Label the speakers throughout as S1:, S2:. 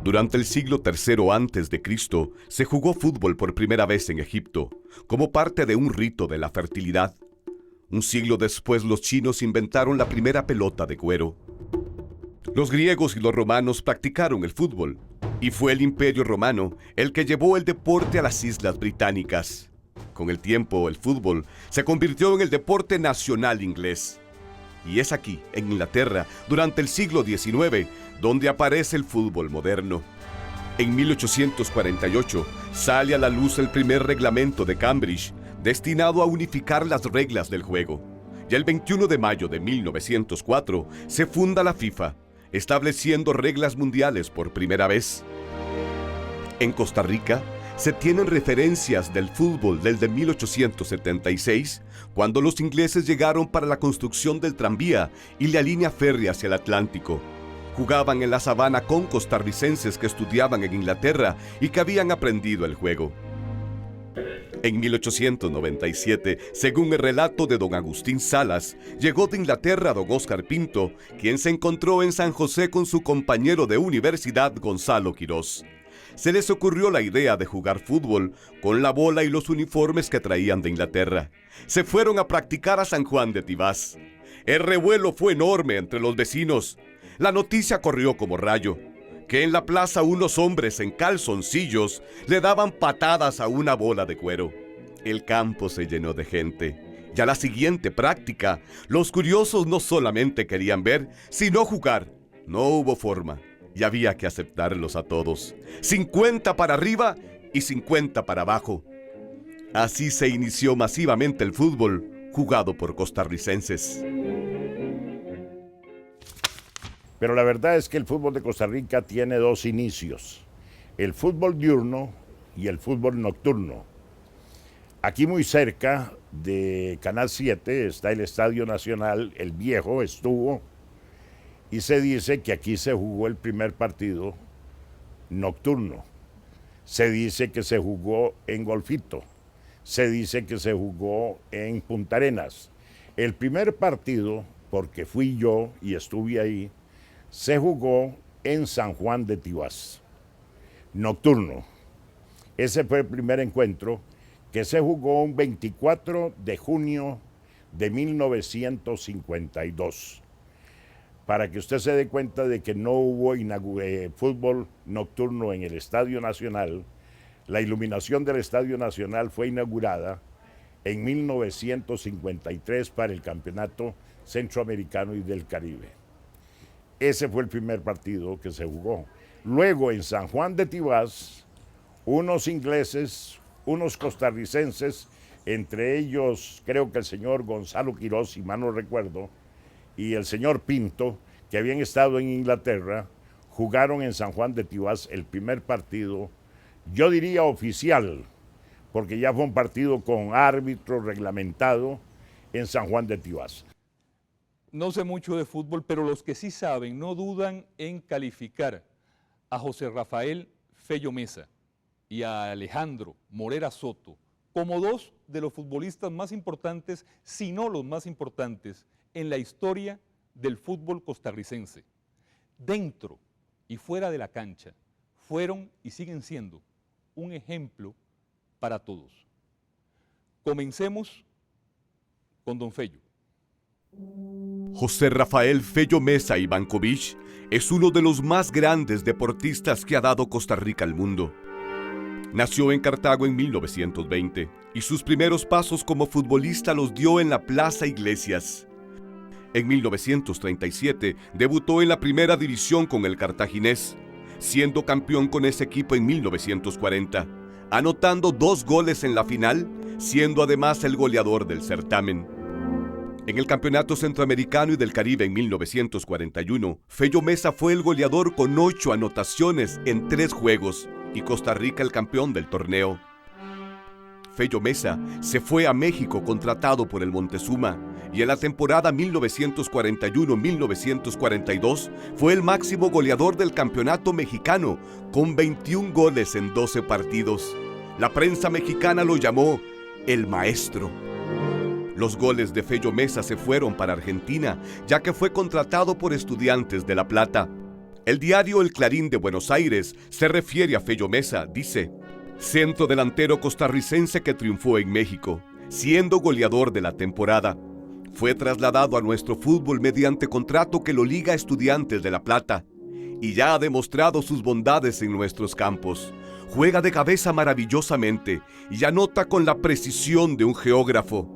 S1: Durante el siglo III a.C., se jugó fútbol por primera vez en Egipto, como parte de un rito de la fertilidad. Un siglo después, los chinos inventaron la primera pelota de cuero. Los griegos y los romanos practicaron el fútbol, y fue el Imperio Romano el que llevó el deporte a las Islas Británicas. Con el tiempo, el fútbol se convirtió en el deporte nacional inglés. Y es aquí, en Inglaterra, durante el siglo XIX, donde aparece el fútbol moderno. En 1848 sale a la luz el primer reglamento de Cambridge, destinado a unificar las reglas del juego. Y el 21 de mayo de 1904 se funda la FIFA, estableciendo reglas mundiales por primera vez. En Costa Rica se tienen referencias del fútbol desde 1876, cuando los ingleses llegaron para la construcción del tranvía y la línea férrea hacia el Atlántico. Jugaban en la sabana con costarricenses que estudiaban en Inglaterra y que habían aprendido el juego. En 1897, según el relato de don Agustín Salas, llegó de Inglaterra don Óscar Pinto, quien se encontró en San José con su compañero de universidad Gonzalo Quirós. Se les ocurrió la idea de jugar fútbol con la bola y los uniformes que traían de Inglaterra. Se fueron a practicar a San Juan de Tibás. El revuelo fue enorme entre los vecinos. La noticia corrió como rayo, que en la plaza unos hombres en calzoncillos le daban patadas a una bola de cuero. El campo se llenó de gente. Y a la siguiente práctica, los curiosos no solamente querían ver, sino jugar. No hubo forma. Y había que aceptarlos a todos. 50 para arriba y 50 para abajo. Así se inició masivamente el fútbol, jugado por costarricenses.
S2: Pero la verdad es que el fútbol de Costa Rica tiene dos inicios: el fútbol diurno y el fútbol nocturno. Aquí muy cerca de Canal 7 está el Estadio Nacional, el viejo estuvo, y se dice que aquí se jugó el primer partido nocturno. Se dice que se jugó en Golfito. Se dice que se jugó en Punta Arenas. El primer partido, porque fui yo y estuve ahí, se jugó en San Juan de Tibás, nocturno. Ese fue el primer encuentro que se jugó un 24 de junio de 1952. Para que usted se dé cuenta de que no hubo fútbol nocturno en el Estadio Nacional. La iluminación del Estadio Nacional fue inaugurada en 1953 para el Campeonato Centroamericano y del Caribe. Ese fue el primer partido que se jugó. Luego en San Juan de Tibás, unos ingleses, unos costarricenses, entre ellos creo que el señor Gonzalo Quirós, si mal no recuerdo, y el señor Pinto, que habían estado en Inglaterra, jugaron en San Juan de Tibás el primer partido, yo diría oficial, porque ya fue un partido con árbitro reglamentado en San Juan de Tibás.
S3: No sé mucho de fútbol, pero los que sí saben no dudan en calificar a José Rafael Fello Mesa y a Alejandro Morera Soto como dos de los futbolistas más importantes, si no los más importantes, en la historia del fútbol costarricense. Dentro y fuera de la cancha, fueron y siguen siendo un ejemplo para todos. Comencemos con don Fello.
S1: José Rafael Fello Mesa Ivankovich es uno de los más grandes deportistas que ha dado Costa Rica al mundo. Nació en Cartago en 1920 y sus primeros pasos como futbolista los dio en la Plaza Iglesias. En 1937 debutó en la primera división con el Cartaginés, siendo campeón con ese equipo en 1940, anotando 2 goles en la final, siendo además el goleador del certamen. En el Campeonato Centroamericano y del Caribe en 1941, Fello Mesa fue el goleador con 8 anotaciones en 3 juegos y Costa Rica el campeón del torneo. Fello Mesa se fue a México contratado por el Montezuma y en la temporada 1941-1942 fue el máximo goleador del campeonato mexicano con 21 goles en 12 partidos. La prensa mexicana lo llamó el maestro. Los goles de Fello Mesa se fueron para Argentina, ya que fue contratado por Estudiantes de La Plata. El diario El Clarín de Buenos Aires se refiere a Fello Mesa, dice: centro delantero costarricense que triunfó en México, siendo goleador de la temporada. Fue trasladado a nuestro fútbol mediante contrato que lo liga a Estudiantes de La Plata y ya ha demostrado sus bondades en nuestros campos. Juega de cabeza maravillosamente y anota con la precisión de un geógrafo.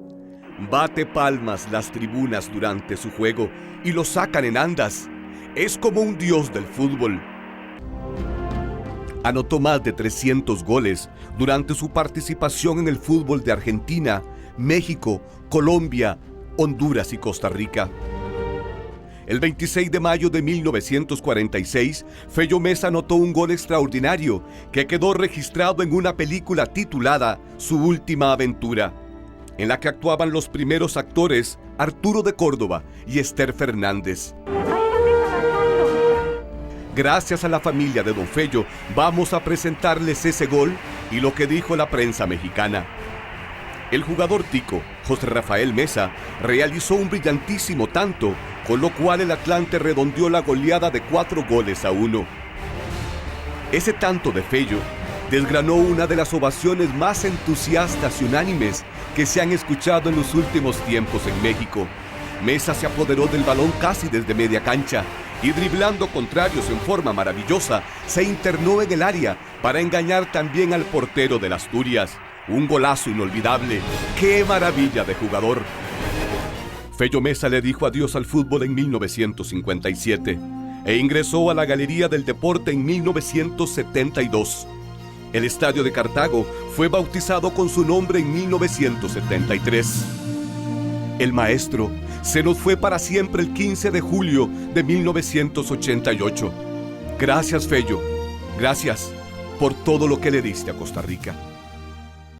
S1: Bate palmas las tribunas durante su juego y lo sacan en andas. Es como un dios del fútbol. Anotó más de 300 goles durante su participación en el fútbol de Argentina, México, Colombia, Honduras y Costa Rica. El 26 de mayo de 1946, Fello Mesa anotó un gol extraordinario que quedó registrado en una película titulada Su última aventura, en la que actuaban los primeros actores Arturo de Córdoba y Esther Fernández. Gracias a la familia de don Fello, vamos a presentarles ese gol y lo que dijo la prensa mexicana. El jugador tico, José Rafael Mesa, realizó un brillantísimo tanto, con lo cual el Atlante redondeó la goleada de 4-1. Ese tanto de Fello desgranó una de las ovaciones más entusiastas y unánimes que se han escuchado en los últimos tiempos en México. Mesa se apoderó del balón casi desde media cancha y, driblando contrarios en forma maravillosa, se internó en el área para engañar también al portero del Asturias. Un golazo inolvidable. ¡Qué maravilla de jugador! Fello Mesa le dijo adiós al fútbol en 1957 e ingresó a la Galería del Deporte en 1972. El estadio de Cartago fue bautizado con su nombre en 1973. El maestro se nos fue para siempre el 15 de julio de 1988. Gracias, Fello. Gracias por todo lo que le diste a Costa Rica.